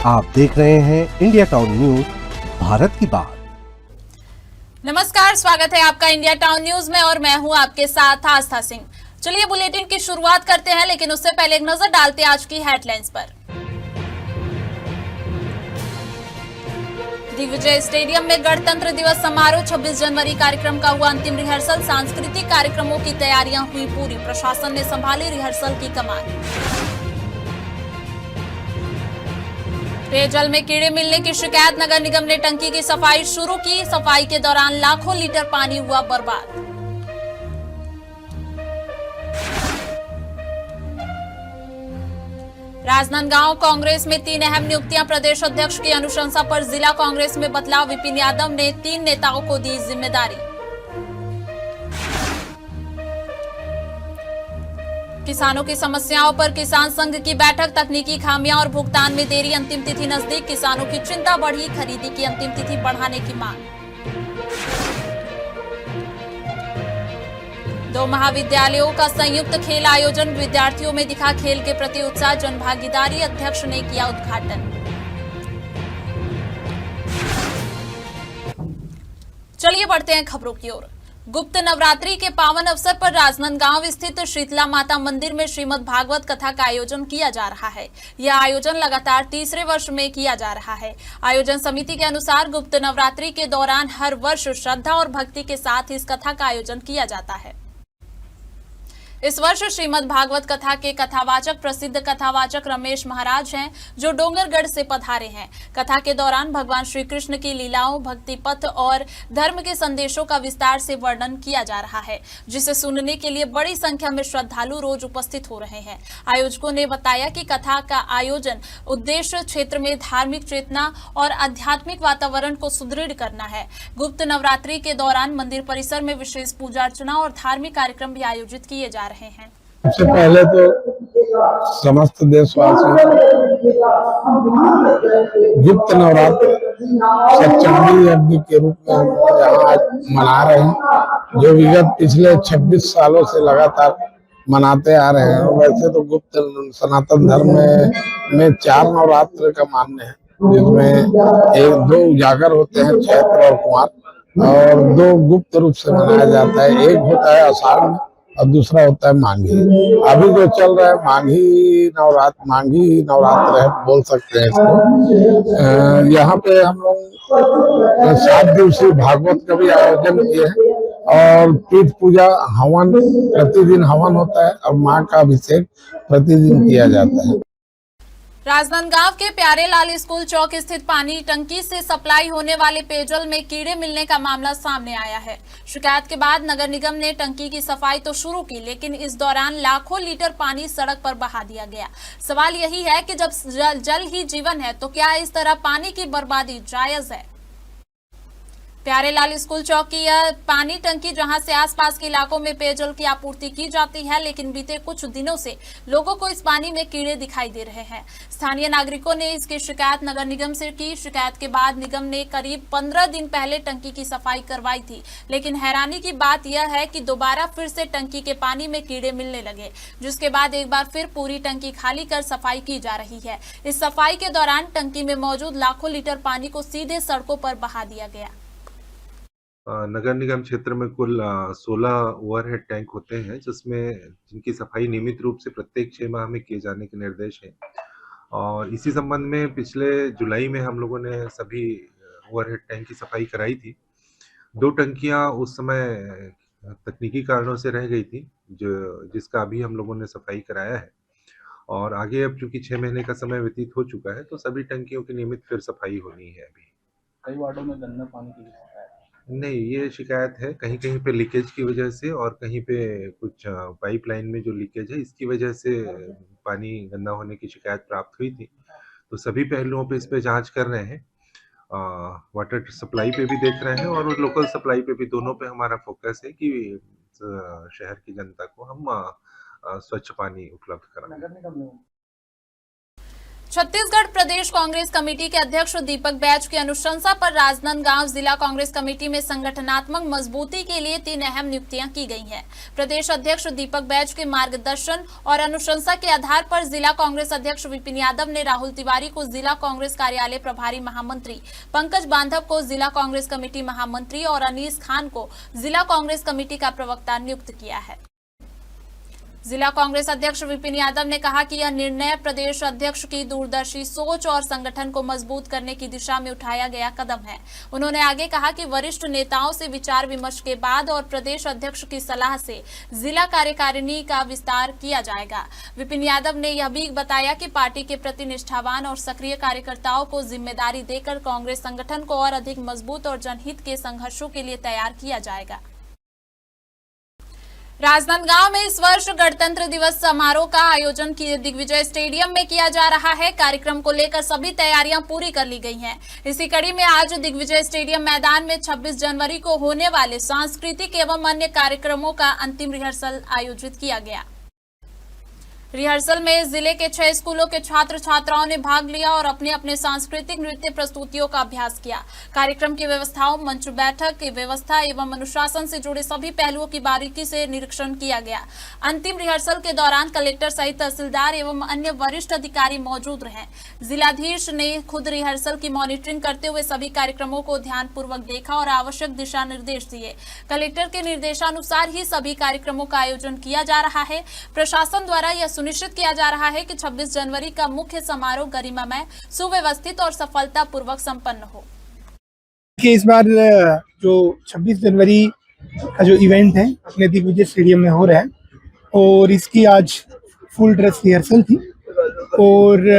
आप देख रहे हैं इंडिया टाउन न्यूज, भारत की बात। नमस्कार, स्वागत है आपका इंडिया टाउन न्यूज में और मैं हूं आपके साथ आस्था सिंह। चलिए बुलेटिन की शुरुआत करते हैं, लेकिन उससे पहले एक नजर डालते हैं आज की हेडलाइंस पर। दिग्विजय स्टेडियम में गणतंत्र दिवस समारोह 26 जनवरी कार्यक्रम का हुआ अंतिम रिहर्सल। सांस्कृतिक कार्यक्रमों की तैयारियां हुई पूरी, प्रशासन ने संभाली रिहर्सल की कमान। पेयजल में कीड़े मिलने की शिकायत, नगर निगम ने टंकी की सफाई शुरू की। सफाई के दौरान लाखों लीटर पानी हुआ बर्बाद। राजनांदगांव कांग्रेस में 3 अहम नियुक्तियां, प्रदेश अध्यक्ष की अनुशंसा पर जिला कांग्रेस में बदलाव। विपिन यादव ने 3 नेताओं को दी जिम्मेदारी। किसानों की समस्याओं पर किसान संघ की बैठक, तकनीकी खामियां और भुगतान में देरी, अंतिम तिथि नजदीक, किसानों की चिंता बढ़ी, खरीदी की अंतिम तिथि बढ़ाने की मांग। 2 महाविद्यालयों का संयुक्त खेल आयोजन, विद्यार्थियों में दिखा खेल के प्रति उत्साह, जनभागीदारी, अध्यक्ष ने किया उद्घाटन। चलिए बढ़ते हैं खबरों की ओर। गुप्त नवरात्रि के पावन अवसर पर राजनांदगांव स्थित शीतला माता मंदिर में श्रीमद् भागवत कथा का आयोजन किया जा रहा है। यह आयोजन लगातार तीसरे वर्ष में किया जा रहा है। आयोजन समिति के अनुसार गुप्त नवरात्रि के दौरान हर वर्ष श्रद्धा और भक्ति के साथ इस कथा का आयोजन किया जाता है। इस वर्ष श्रीमद् भागवत कथा के कथावाचक प्रसिद्ध कथावाचक रमेश महाराज हैं, जो डोंगरगढ़ से पधारे हैं। कथा के दौरान भगवान श्री कृष्ण की लीलाओं, भक्ति पथ और धर्म के संदेशों का विस्तार से वर्णन किया जा रहा है, जिसे सुनने के लिए बड़ी संख्या में श्रद्धालु रोज उपस्थित हो रहे हैं। आयोजकों ने बताया कि कथा का आयोजन उद्देश्य क्षेत्र में धार्मिक चेतना और आध्यात्मिक वातावरण को सुदृढ़ करना है। गुप्त नवरात्रि के दौरान मंदिर परिसर में विशेष पूजा अर्चना और धार्मिक कार्यक्रम भी आयोजित किए जा रहे हैं। सबसे पहले तो समस्त देशवासियों गुप्त नवरात्र सप्तमी यज्ञ के रूप में हम यहाँ आज मना रहे हैं, जो विगत पिछले 26 सालों से लगातार मनाते आ रहे हैं। वैसे तो गुप्त सनातन धर्म में 4 नवरात्र का मान्य है, जिसमें 2 उजागर होते हैं, चैत्र और कुमार, और 2 गुप्त रूप से मनाया जाता है। एक होता है आषाढ़ में और दूसरा होता है माघी। अभी जो चल रहा है माघी नवरात्र है, बोल सकते हैं इसको। यहाँ पे हम लोग 7 दिवसीय भागवत का भी आयोजन किए हैं और पीठ पूजा, हवन, प्रतिदिन हवन होता है और माँ का अभिषेक प्रतिदिन किया जाता है। राजनांदगांव के प्यारेलाल स्कूल चौक स्थित पानी टंकी से सप्लाई होने वाले पेयजल में कीड़े मिलने का मामला सामने आया है। शिकायत के बाद नगर निगम ने टंकी की सफाई तो शुरू की, लेकिन इस दौरान लाखों लीटर पानी सड़क पर बहा दिया गया। सवाल यही है कि जब जल ही जीवन है, तो क्या इस तरह पानी की बर्बादी जायज है? प्यारेलाल स्कूल चौक की यह पानी टंकी, जहां से आसपास के इलाकों में पेयजल की आपूर्ति की जाती है, लेकिन बीते कुछ दिनों से लोगों को इस पानी में कीड़े दिखाई दे रहे हैं। स्थानीय नागरिकों ने इसकी शिकायत नगर निगम से की। शिकायत के बाद निगम ने करीब 15 दिन पहले टंकी की सफाई करवाई थी, लेकिन हैरानी की बात यह है कि दोबारा फिर से टंकी के पानी में कीड़े मिलने लगे, जिसके बाद एक बार फिर पूरी टंकी खाली कर सफाई की जा रही है। इस सफाई के दौरान टंकी में मौजूद लाखों लीटर पानी को सीधे सड़कों पर बहा दिया गया। नगर निगम क्षेत्र में कुल 16 ओवरहेड टैंक होते हैं, जिनकी सफाई नियमित रूप से प्रत्येक 6 माह में किए जाने के निर्देश हैं। और इसी संबंध में पिछले जुलाई में हम लोगों ने सभी ओवरहेड टैंक की सफाई कराई थी। 2 टंकियां उस समय तकनीकी कारणों से रह गई थी, जिसका अभी हम लोगों ने सफाई कराया है। और आगे अब चूंकि 6 महीने का समय व्यतीत हो चुका है, तो सभी टंकियों की नियमित फिर सफाई होनी है। अभी कई वार्डों में गंदा पानी की शिकायत नहीं, ये शिकायत है कहीं कहीं पे लीकेज की वजह से, और कहीं पे कुछ पाइपलाइन में जो लीकेज है, इसकी वजह से पानी गंदा होने की शिकायत प्राप्त हुई थी। तो सभी पहलुओं पे इस पे जांच कर रहे हैं। वाटर सप्लाई पे भी देख रहे हैं और लोकल सप्लाई पे भी, दोनों पे हमारा फोकस है कि शहर की जनता को हम स्वच्छ पानी उपलब्ध कराएं। छत्तीसगढ़ प्रदेश कांग्रेस कमेटी के अध्यक्ष दीपक बैज की अनुशंसा पर राजनांदगांव जिला कांग्रेस कमेटी में संगठनात्मक मजबूती के लिए 3 अहम नियुक्तियां की गई हैं। प्रदेश अध्यक्ष दीपक बैज के मार्गदर्शन और अनुशंसा के आधार पर जिला कांग्रेस अध्यक्ष विपिन यादव ने राहुल तिवारी को जिला कांग्रेस कार्यालय प्रभारी महामंत्री, पंकज बांधव को जिला कांग्रेस कमेटी महामंत्री और अनीस खान को जिला कांग्रेस कमेटी का प्रवक्ता नियुक्त किया है। जिला कांग्रेस अध्यक्ष विपिन यादव ने कहा कि यह निर्णय प्रदेश अध्यक्ष की दूरदर्शी सोच और संगठन को मजबूत करने की दिशा में उठाया गया कदम है। उन्होंने आगे कहा कि वरिष्ठ नेताओं से विचार विमर्श के बाद और प्रदेश अध्यक्ष की सलाह से जिला कार्यकारिणी का विस्तार किया जाएगा। विपिन यादव ने यह भी बताया कि पार्टी के प्रति निष्ठावान और सक्रिय कार्यकर्ताओं को जिम्मेदारी देकर कांग्रेस संगठन को और अधिक मजबूत और जनहित के संघर्षों के लिए तैयार किया जाएगा। राजनांदगांव में इस वर्ष गणतंत्र दिवस समारोह का आयोजन दिग्विजय स्टेडियम में किया जा रहा है। कार्यक्रम को लेकर सभी तैयारियां पूरी कर ली गई हैं। इसी कड़ी में आज दिग्विजय स्टेडियम मैदान में 26 जनवरी को होने वाले सांस्कृतिक एवं अन्य कार्यक्रमों का अंतिम रिहर्सल आयोजित किया गया। रिहर्सल में जिले के 6 स्कूलों के छात्र छात्राओं ने भाग लिया और अपने अपने सांस्कृतिक नृत्य प्रस्तुतियों का अभ्यास किया। कार्यक्रम की व्यवस्थाओं, मंच बैठक की व्यवस्था एवं अनुशासन से जुड़े सभी पहलुओं की बारीकी से निरीक्षण किया गया। अंतिम रिहर्सल के दौरान कलेक्टर सहित तहसीलदार एवं अन्य वरिष्ठ अधिकारी मौजूद रहे। जिलाधीश ने खुद रिहर्सल की मॉनिटरिंग करते हुए सभी कार्यक्रमों को ध्यानपूर्वक देखा और आवश्यक दिशा निर्देश दिए। कलेक्टर के निर्देशानुसार ही सभी कार्यक्रमों का आयोजन किया जा रहा है। प्रशासन द्वारा यह सुनिश्चित किया जा रहा है कि 26 जनवरी का मुख्य समारोह गरिमामय, सुव्यवस्थित और सफलतापूर्वक संपन्न हो। इस बार जो 26 जनवरी का जो इवेंट है अपने दिग्विजय स्टेडियम में हो रहा है और इसकी आज फुल ड्रेस रिहर्सल थी और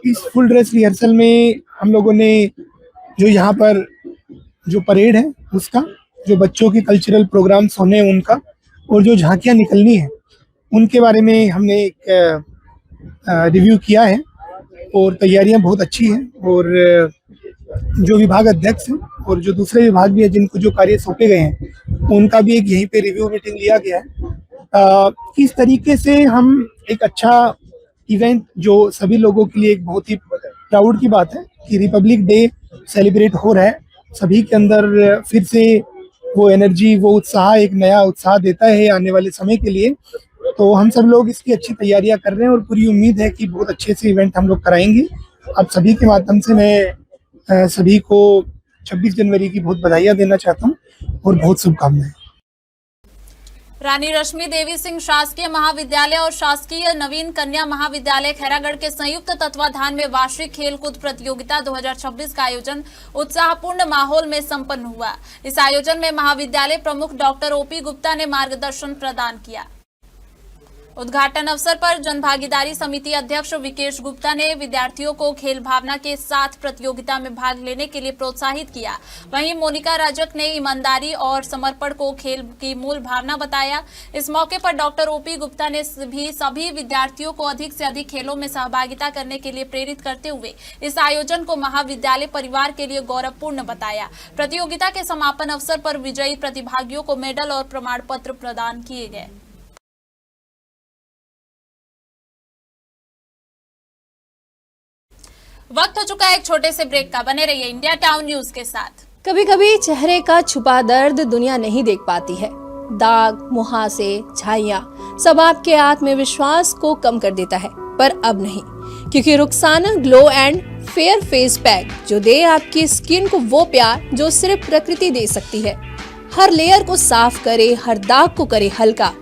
इस फुल ड्रेस रिहर्सल में हम लोगों ने जो यहाँ पर जो परेड है उसका, जो बच्चों के कल्चरल प्रोग्राम्स होने हैं उनका और जो झांकियाँ निकलनी है उनके बारे में हमने एक रिव्यू किया है और तैयारियां बहुत अच्छी हैं और जो विभाग अध्यक्ष हैं और जो दूसरे विभाग भी हैं जिनको जो कार्य सौंपे गए हैं उनका भी एक यहीं पे रिव्यू मीटिंग लिया गया है। किस तरीके से हम एक अच्छा इवेंट जो सभी लोगों के लिए एक बहुत ही प्राउड की बात है कि रिपब्लिक डे सेलिब्रेट हो रहा है, सभी के अंदर फिर से वो एनर्जी, वो उत्साह, एक नया उत्साह देता है आने वाले समय के लिए। तो हम सब लोग इसकी अच्छी तैयारियां कर रहे हैं और पूरी उम्मीद है कि बहुत अच्छे से इवेंट हम लोग कराएंगे। अब सभी के माध्यम से मैं सभी को 26 जनवरी की बहुत बधाइयां देना चाहता हूं और बहुत शुभकामनाएं। रानी रश्मि देवी सिंह शासकीय महाविद्यालय और शासकीय नवीन कन्या महाविद्यालय खैरागढ़ के संयुक्त तत्वाधान में वार्षिक खेलकूद प्रतियोगिता 2026 का आयोजन उत्साहपूर्ण माहौल में संपन्न हुआ। इस आयोजन में महाविद्यालय प्रमुख डॉक्टर ओपी गुप्ता ने मार्गदर्शन प्रदान किया। उद्घाटन अवसर पर जनभागीदारी समिति अध्यक्ष विकेश गुप्ता ने विद्यार्थियों को खेल भावना के साथ प्रतियोगिता में भाग लेने के लिए प्रोत्साहित किया। वहीं मोनिका राजक ने ईमानदारी और समर्पण को खेल की मूल भावना बताया। इस मौके पर डॉक्टर ओपी गुप्ता ने भी सभी विद्यार्थियों को अधिक से अधिक खेलों में सहभागिता करने के लिए प्रेरित करते हुए इस आयोजन को महाविद्यालय परिवार के लिए गौरवपूर्ण बताया। प्रतियोगिता के समापन अवसर पर विजयी प्रतिभागियों को मेडल और प्रमाण पत्र प्रदान किए गए। वक्त हो चुका है एक छोटे से ब्रेक का। बने रहिए इंडिया टाउन न्यूज के साथ। कभी कभी चेहरे का छुपा दर्द दुनिया नहीं देख पाती है। दाग, मुहासे, झाइयां सब आपके आत्मविश्वास को कम कर देता है, पर अब नहीं, क्योंकि Rukhsana glow and fair face pack जो दे आपकी स्किन को वो प्यार जो सिर्फ प्रकृति दे सकती है। हर लेयर को साफ करे, हर दाग को करे हल्का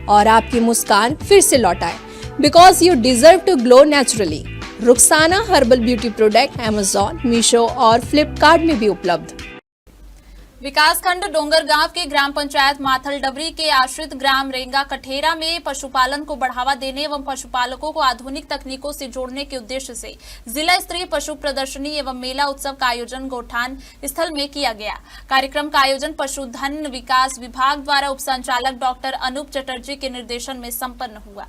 और आपकी मुस्कान फिर से लौटाए। Because you deserve to glow naturally. Rukhsana herbal beauty product Amazon, Meesho और फ्लिपकार्ट में भी उपलब्ध। विकासखंड डोंगरगांव के ग्राम पंचायत माथल डबरी के आश्रित ग्राम रेंगा कठेरा में पशुपालन को बढ़ावा देने एवं पशुपालकों को आधुनिक तकनीकों से जोड़ने के उद्देश्य से जिला स्तरीय पशु प्रदर्शनी एवं मेला उत्सव का आयोजन गौठान स्थल में किया गया। कार्यक्रम का आयोजन पशुधन विकास विभाग द्वारा उप संचालक डॉक्टर अनूप चटर्जी के निर्देशन में संपन्न हुआ।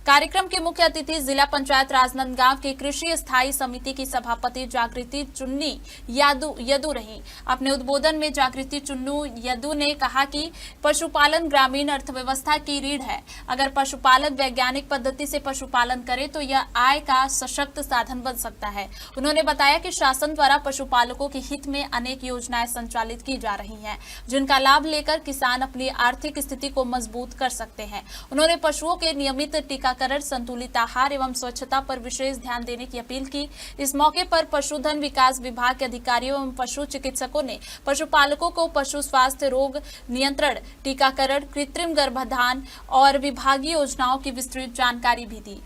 कार्यक्रम के मुख्य अतिथि जिला पंचायत राजनांदगांव की कृषि स्थायी समिति की सभापति जागृति चुन्नी यदू रही। अपने उद्बोधन में जागृति चुन्नू यदू ने कहा कि पशुपालन ग्रामीण अर्थव्यवस्था की रीढ़ है। अगर पशुपालक वैज्ञानिक पद्धति से पशुपालन करे तो यह आय का सशक्त साधन बन सकता है। उन्होंने बताया कि शासन द्वारा पशुपालकों के हित में अनेक योजनाएं संचालित की जा रही हैं, जिनका लाभ लेकर किसान अपनी आर्थिक स्थिति को मजबूत कर सकते हैं। उन्होंने पशुओं के नियमित टीकाकरण, संतुलित आहार एवं स्वच्छता पर विशेष ध्यान देने की अपील की। इस मौके पर पशुधन विकास विभाग के अधिकारियों एवं पशु चिकित्सकों ने पशुपालकों को पशु स्वास्थ्य, रोग नियंत्रण, टीकाकरण, कृत्रिम गर्भाधान और विभागीय योजनाओं की विस्तृत जानकारी भी दी।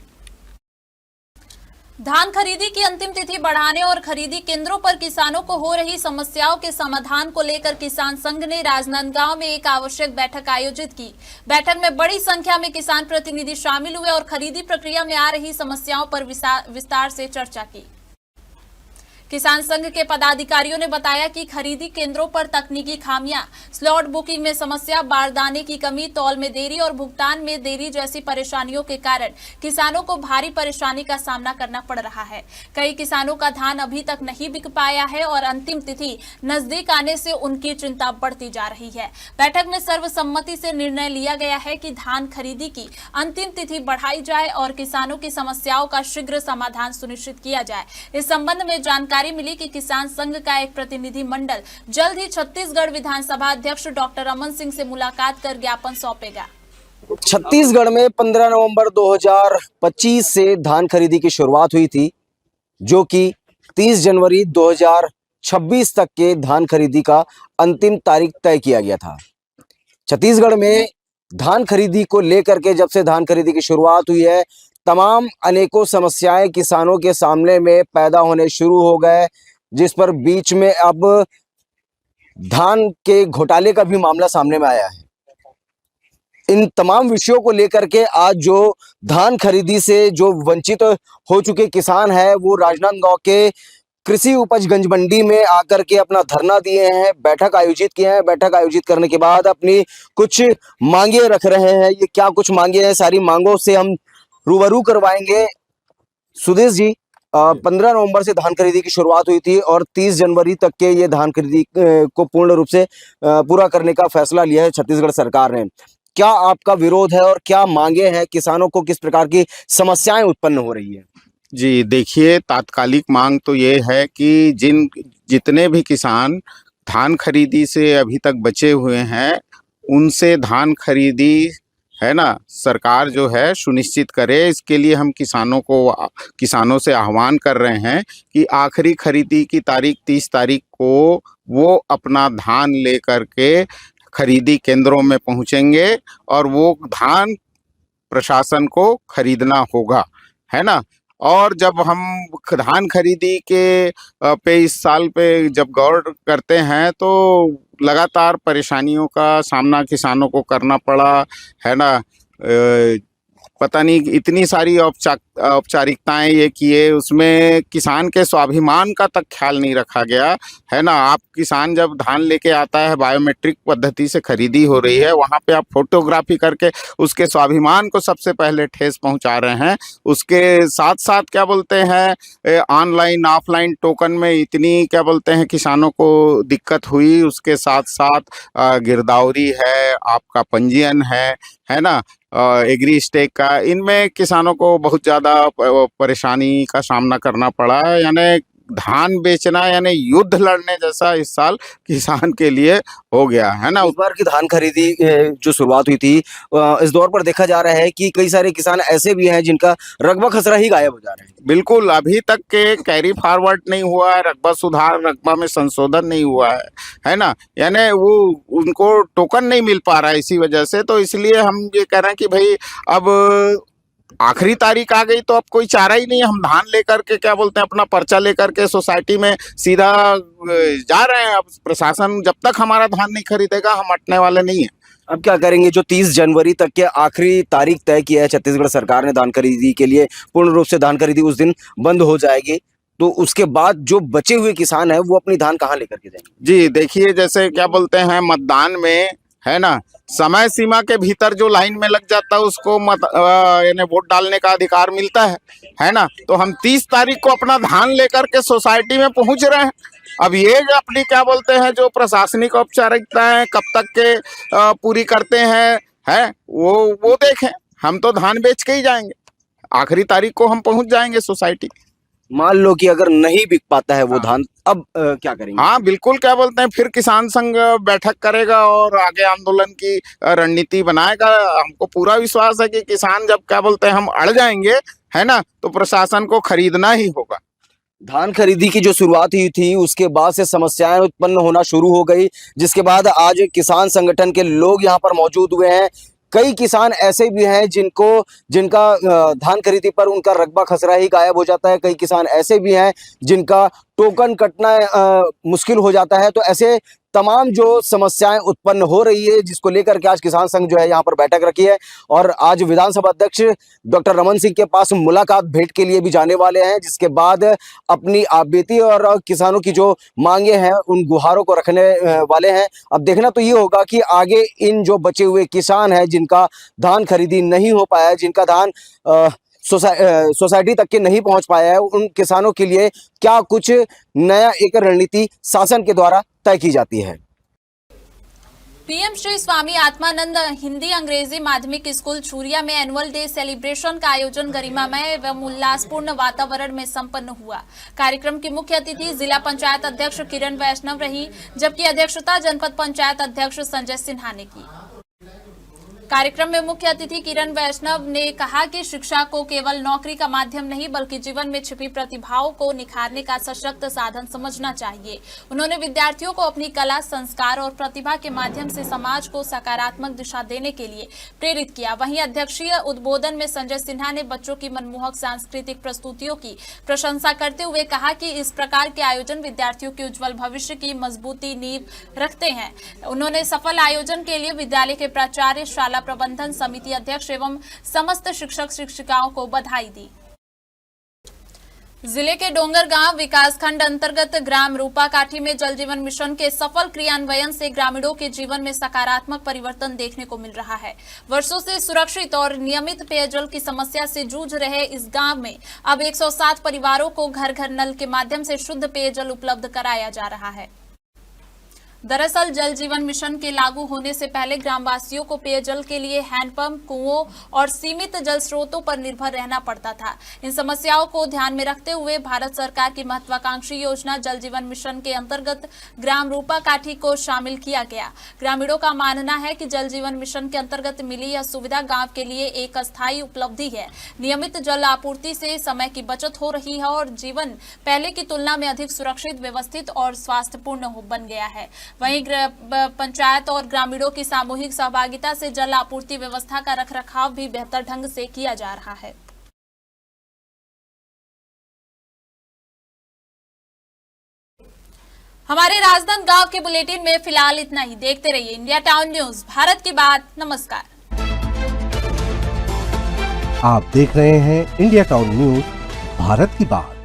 धान खरीदी की अंतिम तिथि बढ़ाने और खरीदी केंद्रों पर किसानों को हो रही समस्याओं के समाधान को लेकर किसान संघ ने राजनांदगांव में एक आवश्यक बैठक आयोजित की। बैठक में बड़ी संख्या में किसान प्रतिनिधि शामिल हुए और खरीदी प्रक्रिया में आ रही समस्याओं पर विस्तार से चर्चा की। किसान संघ के पदाधिकारियों ने बताया कि खरीदी केंद्रों पर तकनीकी खामियां, स्लॉट बुकिंग में समस्या, बारदाने की कमी, तौल में देरी और भुगतान में देरी जैसी परेशानियों के कारण किसानों को भारी परेशानी का सामना करना पड़ रहा है। कई किसानों का धान अभी तक नहीं बिक पाया है और अंतिम तिथि नजदीक आने से उनकी चिंता बढ़ती जा रही है। बैठक में सर्वसम्मति से निर्णय लिया गया है कि धान खरीदी की अंतिम तिथि बढ़ाई जाए और किसानों की समस्याओं का शीघ्र समाधान सुनिश्चित किया जाए। इस संबंध में जानकारी मिली कि किसान संघ का एक प्रतिनिधि मंडल जल्द ही छत्तीसगढ़ विधानसभा अध्यक्ष डॉक्टर रमन सिंह से मुलाकात कर ज्ञापन सौंपेगा। छत्तीसगढ़ में 15 नवंबर 2025 से धान खरीदी की शुरुआत हुई थी, जो कि 30 जनवरी 2026 तक के धान खरीदी का अंतिम तारीख तय किया गया था। छत्तीसगढ़ में धान खरीदी को लेकर के जब से धान खरीदी की शुरुआत हुई है, तमाम अनेकों समस्याएं किसानों के सामने में पैदा होने शुरू हो गए, जिस पर बीच में अब धान के घोटाले का भी मामला सामने में आया है। इन तमाम विषयों को लेकर के आज जो धान खरीदी से जो वंचित हो चुके किसान हैं, वो राजनांदगांव के कृषि उपज गंज मंडी में आकर के अपना धरना दिए हैं, बैठक आयोजित किए हैं। बैठक आयोजित करने के बाद अपनी कुछ मांगे रख रहे हैं। ये क्या कुछ मांगे हैं, सारी मांगों से हम रूबरू करवाएंगे। सुदेश जी, 15 नवंबर से धान खरीदी की शुरुआत हुई थी और 30 जनवरी तक के ये धान खरीदी को पूर्ण रूप से पूरा करने का फैसला लिया है छत्तीसगढ़ सरकार ने। क्या आपका विरोध है और क्या मांगे हैं? किसानों को किस प्रकार की समस्याएं उत्पन्न हो रही है? जी देखिए, तात्कालिक मांग तो ये है कि जितने भी किसान धान खरीदी से अभी तक बचे हुए हैं, उनसे धान खरीदी है ना सरकार जो है सुनिश्चित करे। इसके लिए हम किसानों से आह्वान कर रहे हैं कि आखिरी खरीदी की तारीख 30 तारीख को वो अपना धान लेकर के खरीदी केंद्रों में पहुंचेंगे और वो धान प्रशासन को खरीदना होगा, है ना। और जब हम धान खरीदी के पे इस साल पे जब गौर करते हैं तो लगातार परेशानियों का सामना किसानों को करना पड़ा, है ना। पता नहीं इतनी सारी औपचारिकताएं ये किए, उसमें किसान के स्वाभिमान का तक ख्याल नहीं रखा गया, है ना। आप किसान जब धान लेके आता है, बायोमेट्रिक पद्धति से खरीदी हो रही है, वहाँ पे आप फोटोग्राफी करके उसके स्वाभिमान को सबसे पहले ठेस पहुँचा रहे हैं। उसके साथ साथ क्या बोलते हैं, ऑनलाइन ऑफलाइन टोकन में इतनी क्या बोलते हैं किसानों को दिक्कत हुई। उसके साथ साथ गिरदावरी है, आपका पंजीयन है ना, एग्री स्टेक का, इनमें किसानों को बहुत ज़्यादा परेशानी का सामना करना पड़ा है। यानी धान बेचना यानी युद्ध लड़ने जैसा इस साल किसान के लिए हो गया, है ना। इस बार की धान खरीदी जो शुरुआत हुई थी, इस दौर पर देखा जा रहा है कि कई सारे किसान ऐसे भी हैं जिनका रकबा खसरा ही गायब हो जा रहा है। बिल्कुल, अभी तक के कैरी फॉरवर्ड नहीं हुआ है, रकबा सुधार, रकबा में संशोधन नहीं हुआ है ना। यानी वो उनको टोकन नहीं मिल पा रहा है इसी वजह से। तो इसलिए हम ये कह रहे हैं कि भाई अब आखिरी तारीख आ गई तो अब कोई चारा ही नहीं है। हम धान लेकर के क्या बोलते हैं अपना पर्चा लेकर के सोसाइटी में सीधा जा रहे हैं। अब प्रशासन जब तक हमारा धान नहीं खरीदेगा हम हटने वाले नहीं है। अब क्या करेंगे? जो 30 जनवरी तक के आखिरी तारीख तय किया है छत्तीसगढ़ सरकार ने धान खरीदी के लिए, पूर्ण रूप से धान खरीदी उस दिन बंद हो जाएगी, तो उसके बाद जो बचे हुए किसान हैं वो अपनी धान कहाँ लेकर के जाएंगे? जी देखिए, जैसे क्या बोलते हैं मतदान में, है ना। समय सीमा के भीतर जो लाइन में लग जाता है उसको यानी वोट डालने का अधिकार मिलता है ना। तो हम 30 तारीख को अपना धान लेकर के सोसाइटी में पहुंच रहे हैं। अब ये अपनी क्या बोलते हैं जो प्रशासनिक औपचारिकताएं कब तक के पूरी करते हैं वो देखें। हम तो धान बेच के ही जाएंगे, आखिरी तारीख को हम पहुंच जाएंगे सोसाइटी। मान लो कि अगर नहीं बिक पाता है वो धान, अब क्या करेंगे? हाँ बिल्कुल, क्या बोलते हैं, फिर किसान संघ बैठक करेगा और आगे आंदोलन की रणनीति बनाएगा। हमको पूरा विश्वास है कि किसान जब क्या बोलते हैं हम अड़ जाएंगे, है ना, तो प्रशासन को खरीदना ही होगा। धान खरीदी की जो शुरुआत हुई थी उसके बाद से समस्याएं उत्पन्न होना शुरू हो गई, जिसके बाद आज किसान संगठन के लोग यहाँ पर मौजूद हुए हैं। कई किसान ऐसे भी हैं जिनका धान खरीदी पर उनका रकबा खसरा ही गायब हो जाता है। कई किसान ऐसे भी हैं जिनका टोकन कटना मुश्किल हो जाता है। तो ऐसे तमाम जो समस्याएं उत्पन्न हो रही है, जिसको लेकर के आज किसान संघ जो है यहाँ पर बैठक रखी है और आज विधानसभा अध्यक्ष डॉक्टर रमन सिंह के पास मुलाकात भेंट के लिए भी जाने वाले हैं, जिसके बाद अपनी आपबीती और किसानों की जो मांगे हैं उन गुहारों को रखने वाले हैं। अब देखना तो ये होगा कि आगे इन जो बचे हुए किसान हैं जिनका धान खरीदी नहीं हो पाया है, जिनका धान सोसाइटी तक के नहीं पहुंच पाया है, उन किसानों के लिए क्या कुछ नया एक रणनीति शासन के द्वारा तय की जाती है। पीएम श्री स्वामी आत्मानंद हिंदी अंग्रेजी माध्यमिक स्कूल चूरिया में एनुअल डे सेलिब्रेशन का आयोजन गरिमामय एवं उल्लासपूर्ण वातावरण में संपन्न हुआ। कार्यक्रम की मुख्य अतिथि जिला पंचायत अध्यक्ष किरण वैष्णव रही, जबकि अध्यक्षता जनपद पंचायत अध्यक्ष संजय सिन्हा ने की। कार्यक्रम में मुख्य अतिथि किरण वैष्णव ने कहा कि शिक्षा को केवल नौकरी का माध्यम नहीं बल्कि जीवन में छिपी प्रतिभाओं को निखारने का सशक्त साधन समझना चाहिए। उन्होंने विद्यार्थियों को अपनी कला, संस्कार और प्रतिभा के माध्यम से समाज को सकारात्मक दिशा देने के लिए प्रेरित किया। वहीं अध्यक्षीय उद्बोधन में संजय सिन्हा ने बच्चों की मनमोहक सांस्कृतिक प्रस्तुतियों की प्रशंसा करते हुए कहा कि इस प्रकार के आयोजन विद्यार्थियों के उज्जवल भविष्य की मजबूती नींव रखते हैं। उन्होंने सफल आयोजन के लिए विद्यालय के प्राचार्य, शाला प्रबंधन समिति अध्यक्ष एवं समस्त शिक्षक शिक्षिकाओं को बधाई दी। जिले के डोंगरगांव विकासखंड अंतर्गत ग्राम रूपा काठी में जल जीवन मिशन के सफल क्रियान्वयन से ग्रामीणों के जीवन में सकारात्मक परिवर्तन देखने को मिल रहा है। वर्षों से सुरक्षित और नियमित पेयजल की समस्या से जूझ रहे इस गांव में अब 107 परिवारों को घर घर नल के माध्यम से शुद्ध पेयजल उपलब्ध कराया जा रहा है। दरअसल जल जीवन मिशन के लागू होने से पहले ग्रामवासियों को पेयजल के लिए हैंडपंप, कुओं और सीमित जल स्रोतों पर निर्भर रहना पड़ता था। इन समस्याओं को ध्यान में रखते हुए भारत सरकार की महत्वाकांक्षी योजना जल जीवन मिशन के अंतर्गत ग्राम रूपा काठी को शामिल किया गया। ग्रामीणों का मानना है कि जल जीवन मिशन के अंतर्गत मिली यह सुविधा गांव के लिए एक अस्थायी उपलब्धि है। नियमित जल आपूर्ति से समय की बचत हो रही है और जीवन पहले की तुलना में अधिक सुरक्षित, व्यवस्थित और स्वास्थ्यपूर्ण बन गया है। वहीं पंचायत और ग्रामीणों की सामूहिक सहभागिता से जल आपूर्ति व्यवस्था का रखरखाव भी बेहतर ढंग से किया जा रहा है। हमारे राजनांदगांव के बुलेटिन में फिलहाल इतना ही। देखते रहिए इंडिया टाउन न्यूज, भारत की बात। नमस्कार। आप देख रहे हैं इंडिया टाउन न्यूज, भारत की बात।